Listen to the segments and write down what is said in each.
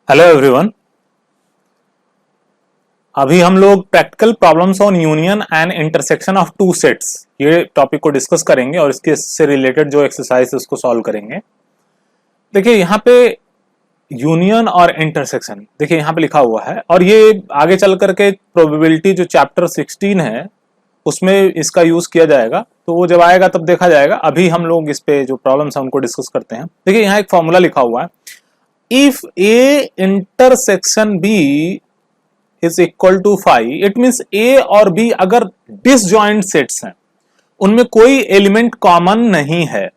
Hello everyone. अभी हम लोग practical problems on union and intersection of two sets ये टॉपिक को डिस्कस करेंगे और इसके से रिलेटेड जो एक्सरसाइज है उसको सॉल्व करेंगे। देखिए यहाँ पे यूनियन और इंटरसेक्शन देखिए यहाँ पे लिखा हुआ है और ये आगे चल करके प्रोबेबिलिटी जो चैप्टर 16 है उसमें इसका यूज किया जाएगा, तो वो जब आएगा तब देखा जाएगा। अभी हम लोग इस पे जो प्रॉब्लम्स है उनको डिस्कस करते हैं। देखिए यहाँ एक फॉर्मूला लिखा हुआ है, if A intersection B is equal to phi, it means A और बी अगर डिसजॉइंट सेट्स हैं, उनमें कोई एलिमेंट कॉमन नहीं है,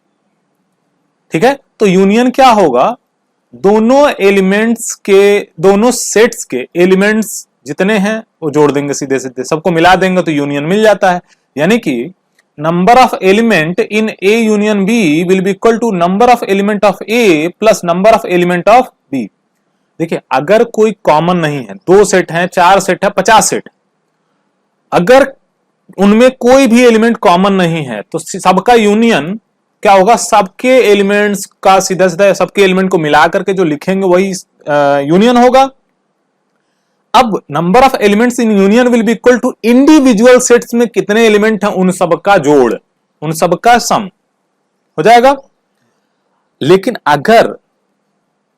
ठीक है, तो यूनियन क्या होगा, दोनों एलिमेंट्स के दोनों सेट्स के एलिमेंट्स जितने हैं वो जोड़ देंगे, सीधे सीधे सबको मिला देंगे तो यूनियन मिल जाता है। यानी कि number of element in A union B will be equal to number of element of A plus number of element of B. देखिए अगर कोई कॉमन नहीं है, 2 सेट हैं, 4 सेट है, 50 सेट, अगर उनमें कोई भी एलिमेंट कॉमन नहीं है तो सबका यूनियन क्या होगा, सबके एलिमेंट्स का सीधा सीधा सबके एलिमेंट को मिला करके जो लिखेंगे वही यूनियन होगा। अब number of elements in union will be equal to individual sets में कितने एलिमेंट हैं उन सबका जोड़, उन सबका सम हो जाएगा। लेकिन अगर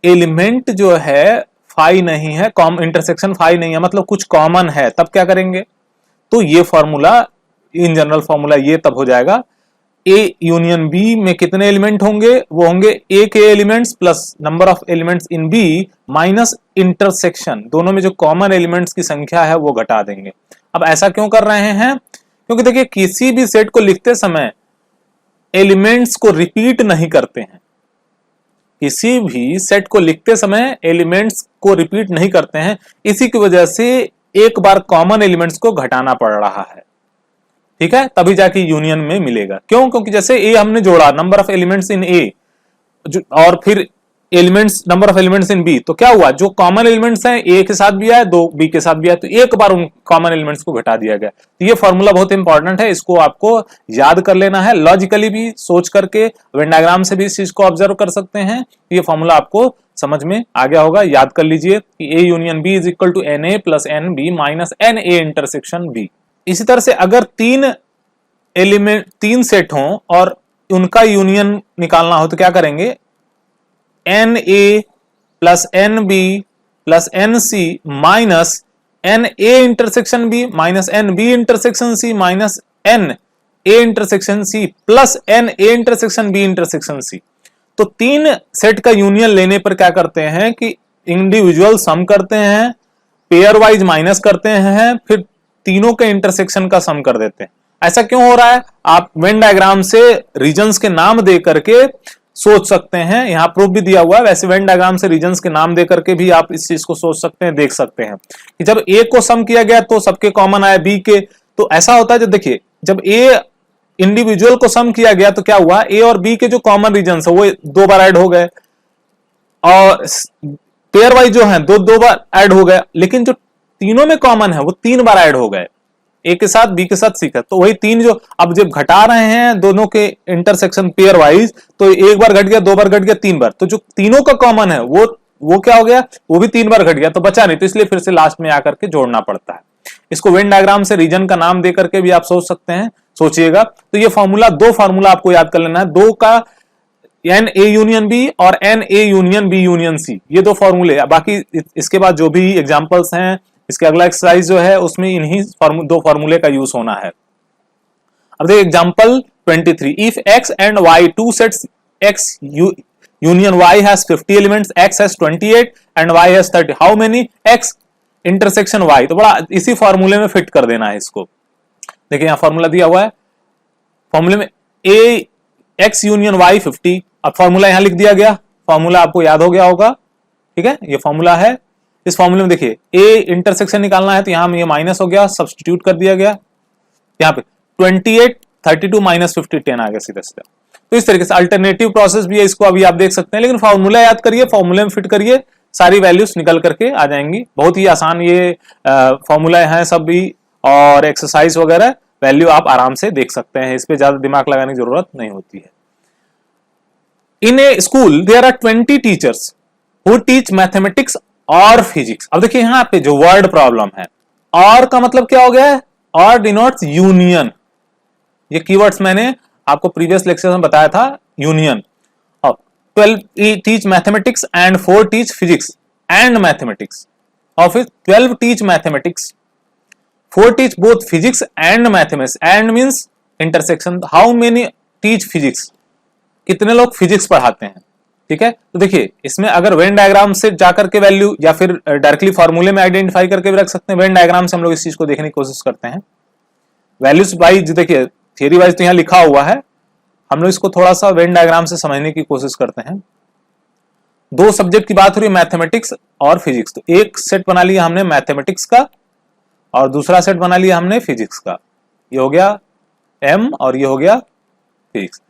एलिमेंट जो है फाई नहीं है, इंटरसेक्शन फाई नहीं है, मतलब कुछ कॉमन है, तब क्या करेंगे, तो ये फॉर्मूला इन जनरल फॉर्मूला ये तब हो जाएगा, ए यूनियन बी में कितने एलिमेंट होंगे, वो होंगे ए के elements plus number of elements in B minus intersection, दोनों में जो कॉमन एलिमेंट्स की संख्या है वो घटा देंगे। अब ऐसा क्यों कर रहे हैं, क्योंकि देखिए किसी भी सेट को लिखते समय एलिमेंट्स को रिपीट नहीं करते हैं, किसी भी सेट को लिखते समय एलिमेंट्स को रिपीट नहीं करते हैं, इसी की वजह से एक बार कॉमन एलिमेंट्स को घटाना पड़ रहा है, ठीक है, तभी जाके यूनियन में मिलेगा। क्यों, क्योंकि जैसे ए हमने जोड़ा number of elements in A और फिर elements number of elements in B, तो क्या हुआ, जो कॉमन एलिमेंट्स हैं ए के साथ भी आए, दो बी के साथ भी आए, तो एक बार उन कॉमन एलिमेंट्स को घटा दिया गया। तो ये फॉर्मूला बहुत इंपॉर्टेंट है, इसको आपको याद कर लेना है, लॉजिकली भी सोच करके वेन डायग्राम से भी इस चीज को ऑब्जर्व कर सकते हैं। ये फॉर्मूला आपको समझ में आ गया होगा, याद कर लीजिए कि A union B is equal to n A plus n B minus n A intersection B. इसी तरह से अगर तीन सेट हों और उनका यूनियन निकालना हो तो क्या करेंगे, n A plus n B plus n C minus n A intersection B minus n B intersection C minus n A intersection C plus n A intersection B intersection C. तो 3 set का union लेने पर क्या करते हैं कि individual सम करते हैं, पेयर वाइज माइनस करते हैं, फिर तीनों के इंटरसेक्शन का सम कर देते हैं। ऐसा क्यों हो रहा है, आप वेन डायग्राम से रीजन्स के नाम दे करके सोच सकते हैं, यहां प्रूफ भी दिया हुआ है, वैसे वेन डायग्राम से रीजन्स के नाम दे करके भी आप इस चीज को सोच सकते हैं, देख सकते हैं कि जब ए को सम किया गया तो सबके कॉमन आए बी के, तो ऐसा होता है जब देखिए जब ए इंडिविजुअल को सम किया गया तो क्या हुआ, ए और बी के जो कॉमन रीजन्स है वो 2 बार ऐड हो गए और पेयर वाइज जो है दो बार ऐड हो गए, लेकिन जो तीनों में कॉमन है वो 3 बार ऐड हो गए, ए के साथ बी के साथ सी का, तो वही 3 जो अब जब घटा रहे हैं दोनों के इंटरसेक्शन पेयर वाइज, तो एक बार घट गया, 2 बार घट गया, 3 बार, तो जो तीनों का कॉमन है वो क्या हो गया, वो भी 3 बार घट गया, तो बचा नहीं, तो इसलिए फिर से लास्ट में आकर के जोड़ना पड़ता है। इसको वेन डायग्राम से रीजन का नाम दे करके भी आप सोच सकते हैं, सोचिएगा। तो ये फॉर्मूला 2 फॉर्मूला आपको याद कर लेना है, 2 का एन ए यूनियन बी और n A union B union C, ये 2 फॉर्मूले। बाकी इसके बाद जो भी एग्जांपल्स हैं, इसके अगला एक्सरसाइज जो है उसमें इन्हीं 2 फॉर्मूले का यूज होना है। अब देखिए example 23, if x and y two sets x union y has 50 elements, x has 28 and y has 30, how many x intersection y, तो बड़ा इसी फॉर्मूले में फिट कर देना है इसको। देखिए यहां फॉर्मूला दिया हुआ है, फॉर्मूले में a x यूनियन y 50, अब फॉर्मूला यहां लिख दिया गया, फॉर्मूला आपको याद हो गया होगा, ठीक है, ये फॉर्मूला है। इस फॉर्मूले में देखिए ए इंटरसेक्शन निकालना है तो यहां ये माइनस हो गया, सब्स्टिट्यूट कर दिया गया, यहां पे 28 32 माइनस 50 10 आ गया सीधा सीधा। तो इस तरीके से अल्टरनेटिव प्रोसेस भी है, इसको अभी आप देख सकते हैं, लेकिन फॉर्मूला याद करिए, फॉर्मूले में फिट करिए, सारी वैल्यूज निकल करके आ जाएंगी। बहुत ही आसान ये फॉर्मूला है सब भी, और एक्सरसाइज वगैरह वैल्यू आप आराम से देख सकते हैं, इस पे ज्यादा दिमाग लगाने की जरूरत नहीं होती है। In a school there are 20 teachers who teach mathematics और फिजिक्स। अब देखिए यहां पे जो वर्ड प्रॉब्लम है, और का मतलब क्या हो गया है, और डिनोट्स यूनियन। ये कीवर्ड्स मैंने आपको प्रीवियस लेक्चर में बताया था, यूनियन। और 12 teach mathematics and 4 teach physics and mathematics, और फिर 12 teach mathematics, 4 teach both physics and mathematics. And means intersection, how many teach physics, कितने लोग फिजिक्स पढ़ाते हैं। ठीक है, तो देखिए इसमें अगर वेन डायग्राम से जाकर के वैल्यू या फिर डायरेक्टली फॉर्मूले में आइडेंटिफाई करके भी रख सकते हैं। वेन डायग्राम से हम लोग इस चीज को देखने की कोशिश करते हैं। वैल्यूज वाइज देखिए, थियरी वाइज तो यहां लिखा हुआ है, हम लोग इसको थोड़ा सा वेन डायग्राम से समझने की कोशिश करते हैं। दो सब्जेक्ट की बात हो रही है, मैथमेटिक्स और फिजिक्स। तो एक सेट बना लिया हमने मैथमेटिक्स का और दूसरा सेट बना लिया हमने फिजिक्स का। ये हो गया एम और ये हो गया physics.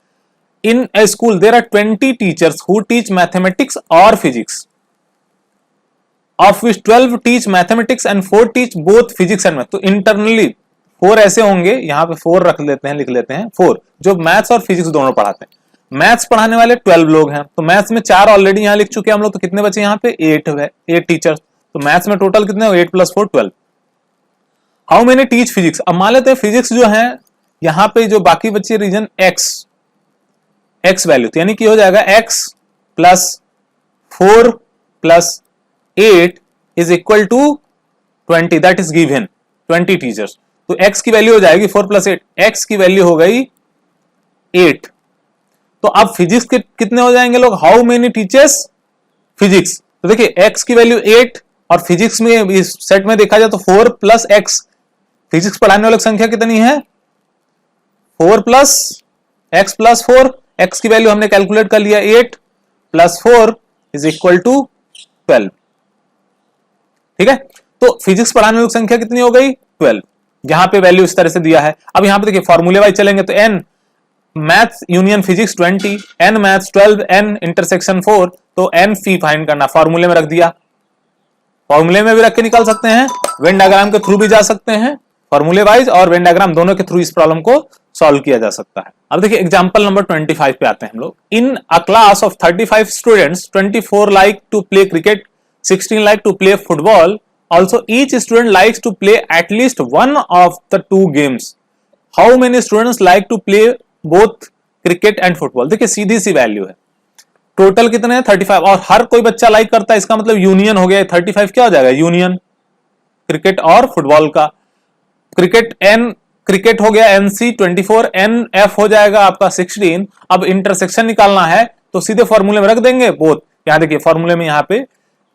In a school there are 20 teachers who teach mathematics or physics, of which 12 teach mathematics and 4 teach both physics and math। तो internally 4 ऐसे होंगे, यहां पे 4 रख लेते हैं, लिख लेते हैं 4, जो मैथ्स और फिजिक्स दोनों पढ़ाते हैं। मैथ्स पढ़ाने वाले 12 लोग हैं, तो मैथ्स में 4 ऑलरेडी यहां लिख चुके हैं हम लोग, तो कितने बचे यहाँ पे 8 टीचर्स। तो मैथ्स में टोटल कितने, 8 + 4 12। हाउ मेनी टीच फिजिक्स, अब मान लेते हैं फिजिक्स जो है यहाँ पे जो बाकी बची रीजन एक्स वैल्यू, तो यानी कि हो जाएगा x + 4 + 8 is equal to 20, that is given 20 teachers. तो x की वैल्यू हो जाएगी 4 + 8, x की वैल्यू हो गई 8। तो अब फिजिक्स के कितने हो जाएंगे लोग, हाउ मेनी टीचर्स फिजिक्स। तो देखिए x की वैल्यू 8 और फिजिक्स में इस सेट में देखा जाए तो 4 + x, फिजिक्स पढ़ाने वालों की संख्या कितनी है 4 + x + 4, x की वैल्यू हमने कैलकुलेट कर लिया 8 + 4 इज इक्वल टू 12। ठीक है, तो फिजिक्स पढ़ाने वालों की संख्या कितनी हो गई 12, यहां पे वैल्यू इस तरह से दिया है। अब यहां पे देखिए फॉर्मूले वाइज चलेंगे तो n maths union physics 20, n maths 12, n intersection 4, तो n फी फाइंड करना, फॉर्मूले में रख दिया। फॉर्मूले में भी रख के निकाल सकते हैं, वेन डायग्राम के थ्रू भी जा सकते हैं, फॉर्मूले वाइज और वेन डायग्राम दोनों के थ्रू इस प्रॉब्लम को सॉल्व किया जा सकता है। अब देखिए एग्जांपल नंबर 25 पे आते हैं हम लोग। In a class of 35 students 24 like to play cricket, 16 like to play football, also each student likes to play at least one of the 2 games. How many students like to play both cricket and football. देखिए सीधी सी value है, total कितने हैं 35 और हर कोई बच्चा like करता है, इसका मतलब यूनियन हो गया। 35 क्या हो जाएगा, यूनियन क्रिकेट और फुटबॉल का। क्रिकेट एन, क्रिकेट हो गया NC 24, NF हो जाएगा आपका 16। अब इंटरसेक्शन निकालना है तो सीधे फॉर्मूले में रख देंगे बोथ। यहां देखिए फॉर्मूले में यहाँ पे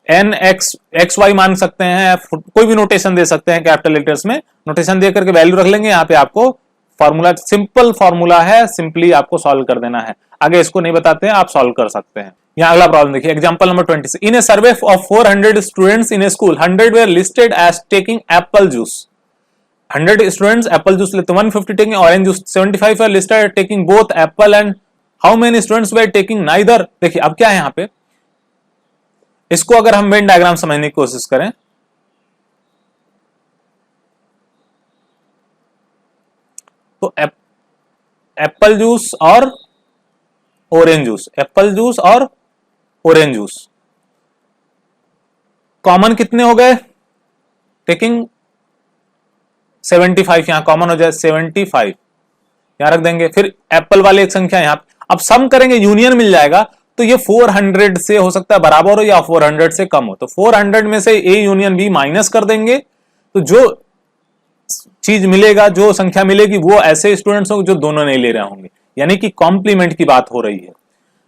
NX XY मान सकते हैं, कोई भी नोटेशन दे सकते हैं, कैपिटल लेटर्स में नोटेशन दे करके वैल्यू रख लेंगे। यहाँ पे आपको फॉर्मूला, सिंपल फॉर्मूला है, सिंपली आपको सॉल्व कर देना है। आगे इसको नहीं बताते हैं, आप सॉल्व कर सकते हैं। यहाँ अगला प्रॉब्लम देखिए, example number 26। In a survey of 400 students in a school, 100 were listed as taking apple juice. 100 students apple juice लेते, 150 taking orange juice, 75 were listed taking both apple and how many students were taking neither. देखिए अब क्या है यहाँ पे, इसको अगर हम वेन डायग्राम समझने की कोशिश करें तो एप्पल जूस और ऑरेंज जूस, एप्पल जूस और ऑरेंज जूस कॉमन कितने हो गए, टेकिंग 75, यहां कॉमन हो जाए 75, यहां रख देंगे। फिर एप्पल वाले एक संख्या यहां, अब सम करेंगे यूनियन मिल जाएगा। तो ये 400 से हो सकता है बराबर हो या 400 से कम हो, तो 400 में से A यूनियन B माइनस कर देंगे, तो जो चीज मिलेगा, जो संख्या मिलेगी वो ऐसे स्टूडेंट्स होंगे जो दोनों नहीं ले रहे होंगे, यानी कि कॉम्प्लीमेंट की बात हो रही है।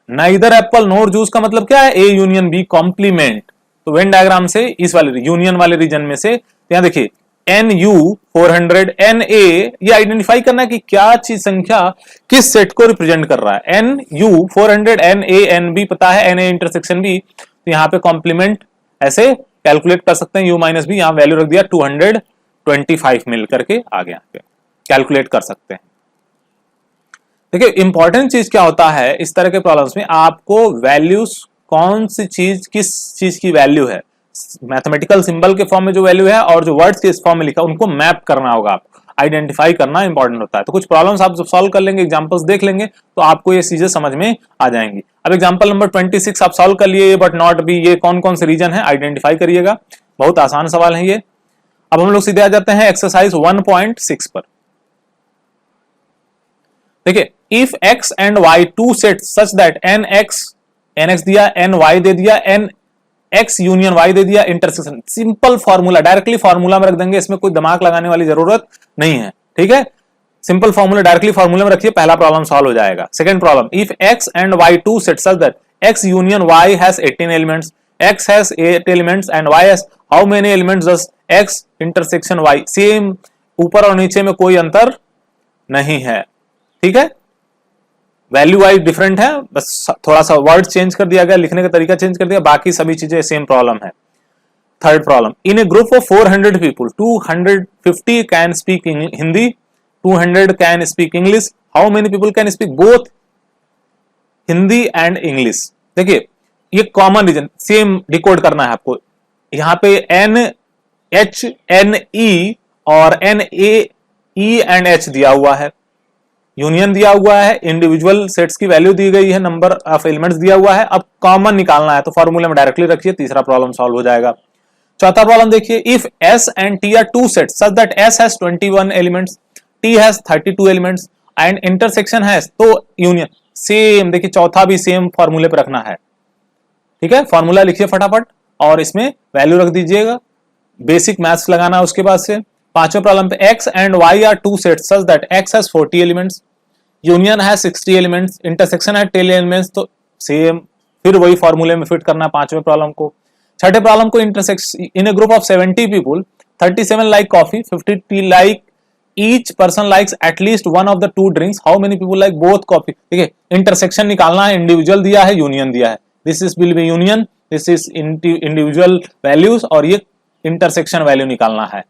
नाइदर एप्पल नोर जूस का मतलब क्या है, A यूनियन B कॉम्प्लीमेंट। तो वेन डायग्राम से इस वाले यूनियन वाले रीजन में से यहां देखिए NU 400 NA, ये आइडेंटिफाई करना है कि क्या चीज संख्या किस सेट को रिप्रेजेंट कर रहा है। NU 400 NA NB पता है, NA इंटरसेक्शन B, तो यहाँ पे कॉम्प्लीमेंट ऐसे कैलकुलेट कर सकते हैं। U माइनस B, यहाँ वैल्यू रख दिया 225 मिल करके आ गया, पे कैलकुलेट कर सकते हैं। देखिए इंपॉर्टेंट चीज क्या होता है इस तरह के प्रॉब्लम्स में, आपको वैल्यूज कौन सी चीज किस चीज की वैल्यू है, मैथमेटिकल सिंबल के फॉर्म में जो वैल्यू है और जो वर्ड्स के इस फॉर्म में लिखा उनको मैप करना होगा, आपको आइडेंटिफाई करना इंपॉर्टेंट होता है। तो कुछ प्रॉब्लम्स आप जब सॉल्व कर लेंगे, एग्जांपल्स देख लेंगे, तो आपको ये चीजें समझ में आ जाएंगी। अब एग्जांपल नंबर 26 आप सॉल्व कर लिए, बट नॉट बी, ये कौन कौन से रीजन है आइडेंटिफाई करिएगा। बहुत आसान सवाल है ये। अब हम लोग सीधे आ जाते हैं एक्सरसाइज 1.6 पर। देखिए, if x and y two set such that nx दिया, ny दे दिया, nx यूनियन y दे दिया, intersection. Simple formula, directly formula में रख देंगे, इसमें कोई दिमाग लगाने वाली जरूरत नहीं है, ठीक है। सिंपल फॉर्मूला डायरेक्टली फॉर्मूला में रखिए, पहला प्रॉब्लम सॉल्व हो जाएगा। Second problem, if x and y two set such that x union y has 18 elements, x has 8 elements and y has how many elements does x intersection y। Same, ऊपर और नीचे में कोई अंतर नहीं है, ठीक है। वैल्यू वाइज डिफरेंट है, बस थोड़ा सा वर्ड चेंज कर दिया गया, लिखने का तरीका चेंज कर दिया, बाकी सभी चीजें सेम प्रॉब्लम है। Third problem, in a group of 400 people 250 can speak Hindi, 200 can speak English, how many people can speak both Hindi and English. देखिए, ये कॉमन रीजन सेम डिकोड करना है आपको। यहां पे NH NE और NAE एंड H दिया हुआ है, यूनियन दिया हुआ है, इंडिविजुअल सेट्स की वैल्यू दी गई है, नंबर ऑफ एलिमेंट्स दिया हुआ है। अब कॉमन निकालना है तो फॉर्मूले में डायरेक्टली रखिए, तीसरा प्रॉब्लम सॉल्व हो जाएगा। चौथा प्रॉब्लम देखिए, if S and T are two sets such that S has 21 elements, T has 32 elements and intersection has, तो यूनियन सेम। देखिए, चौथा भी सेम फॉर्मूले पे रखना है, ठीक है। फॉर्मूला लिखिए फटाफट और इसमें वैल्यू रख दीजिएगा, बेसिक मैथ्स लगाना उसके बाद से। पांचवें प्रॉब्लम पे, x and y are two sets such that x has 40 elements, union है 60 एलिमेंट्स, इंटरसेक्शन है 10 एलिमेंट्स, तो सेम फिर वही फॉर्मूले में फिट करना पांचवें प्रॉब्लम को। छठे प्रॉब्लम को, intersection in a group of 70 people 37 like coffee, 50 like each person likes at least one of the two drinks, how many people like both coffee. देखिए, इंटरसेक्शन निकालना है, इंडिविजुअल दिया है, यूनियन दिया है, this is will be union, this is individual values और ये intersection value निकालना है,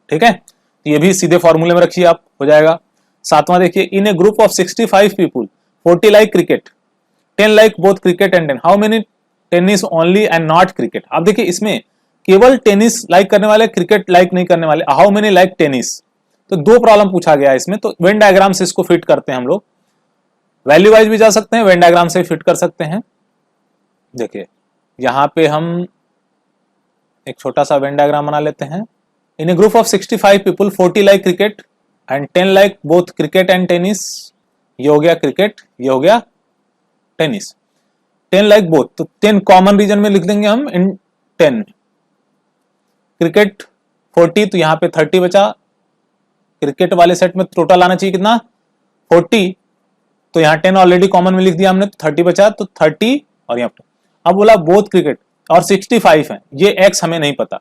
ठीक है। ये भी सीधे फॉर्मूले में रखिए आप, हो जाएगा। सातवां देखिए, in a group of 65 people 40 like cricket, 10 like both cricket and 10, how many tennis only and not cricket. अब देखिए, इसमें केवल टेनिस लाइक करने वाले, क्रिकेट लाइक नहीं करने वाले, हाउ मेनी लाइक टेनिस। तो दो प्रॉब्लम पूछा गया है इसमें, तो वेन डायग्राम से इसको फिट करते हैं हम लोग। वैल्यू वाइज भी जा सकते हैं, वेन डायग्राम से फिट कर सकते हैं। देखिए, यहां पे हम एक छोटा सा वेन डायग्राम बना लेते हैं। In a group of 65 people 40 like cricket and 10 like both cricket and tennis. ये हो गया क्रिकेट, ये हो गया टेनिस। 10 लाइक बोथ, तो 10 कॉमन रीजन में लिख देंगे हम इन 10। क्रिकेट 40, तो यहां पे 30 बचा। क्रिकेट वाले सेट में टोटल आना चाहिए कितना, 40, तो यहां 10 ऑलरेडी कॉमन में लिख दिया हमने, तो 30 बचा, तो 30 और यहां पे। अब बोला बोथ क्रिकेट और 65 है, ये एक्स हमें नहीं पता,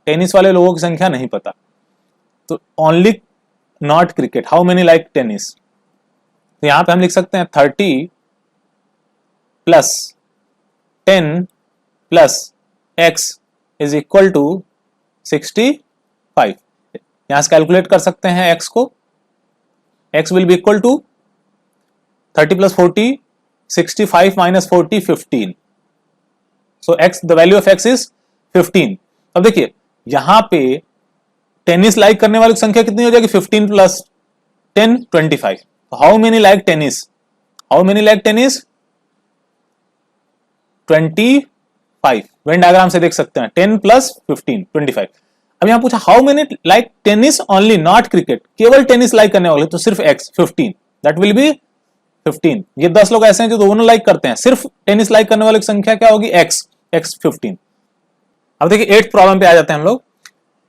टेनिस वाले लोगों की संख्या नहीं पता, तो only not cricket, how many like tennis. तो यहां पे हम लिख सकते हैं 30 plus 10 plus x is equal to 65। यहां से कैलकुलेट कर सकते हैं एक्स को, x will be equal to 30 plus 40, 65 minus 40, 15। So x, the value of x is 15। अब देखिए, यहां पे टेनिस लाइक करने वालों की संख्या कितनी हो जाएगी, 15 plus 10, 25। How many like tennis, how many like tennis, 25। Venn diagram से देख सकते हैं, 10 प्लस 15, 25। अब यहां पूछा how many like tennis only not cricket, केवल टेनिस लाइक करने वाले, तो सिर्फ एक्स 15, दैट विल बी 15। ये 10 लोग ऐसे हैं जो दोनों लाइक करते हैं, सिर्फ टेनिस लाइक करने वाले की संख्या क्या होगी, एक्स, एक्स 15। अब देखिए 8th प्रॉब्लम पे आ जाते हैं हम लोग।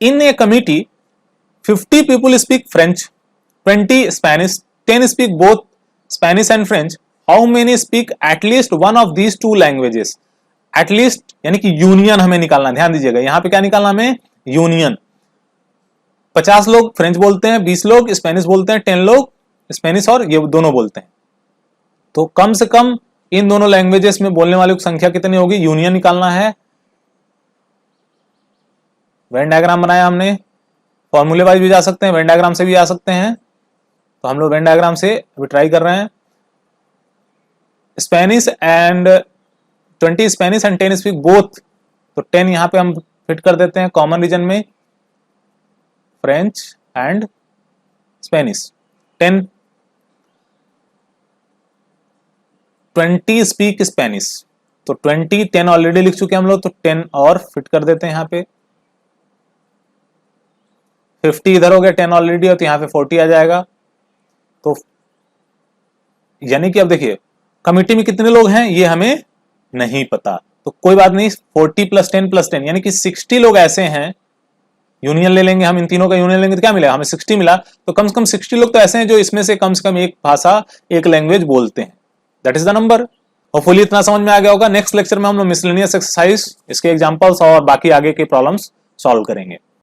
In a committee 50 people speak French, 20 Spanish, 10 speak both Spanish and French, how many speak at least one of these two languages. At least यानी कि यूनियन हमें निकालना, ध्यान दीजिएगा, यहां पे क्या निकालना हमें, यूनियन। 50 लोग फ्रेंच बोलते हैं, 20 लोग स्पेनिश बोलते हैं, 10 लोग स्पेनिश और ये दोनों बोलते हैं, तो कम से कम इन दोनों लैंग्वेजेस में बोलने वालों की संख्या कितनी होगी, यूनियन निकालना है। वेन डायग्राम बनाया हमने, फॉर्मूले वाइज भी जा सकते हैं, वेन डायग्राम से भी आ सकते हैं, तो हम लोग वेन डायग्राम से अभी ट्राई कर रहे हैं। Spanish and 20 Spanish and 10 speak both, तो 10 यहां पे हम फिट कर देते हैं कॉमन रीजन में, French and Spanish 10। 20 speak Spanish, तो 20 10 ऑलरेडी लिख चुके हैं हम लोग, तो 10 और फिट कर देते हैं यहाँ पे। 50 इधर हो गया, 10 ऑलरेडी है तो यहाँ पे 40 आ जाएगा। तो यानी कि अब देखिए कमिटी में कितने लोग हैं ये हमें नहीं पता, तो कोई बात नहीं, 40 + 10 + 10 यानी कि 60 लोग ऐसे हैं। यूनियन ले लेंगे हम, इन तीनों का यूनियन लेंगे तो क्या मिलेगा हमें, 60 मिला। तो कम से कम 60 लोग तो ऐसे हैं जो इसमें से कम एक भाषा, एक लैंग्वेज बोलते हैं। That is the number. Hopefully इतना समझ में आ गया होगा। नेक्स्ट लेक्चर में हम लोग मिसलेनियस एक्सरसाइज, इसके एग्जांपल्स और बाकी आगे के प्रॉब्लम्स सॉल्व करेंगे।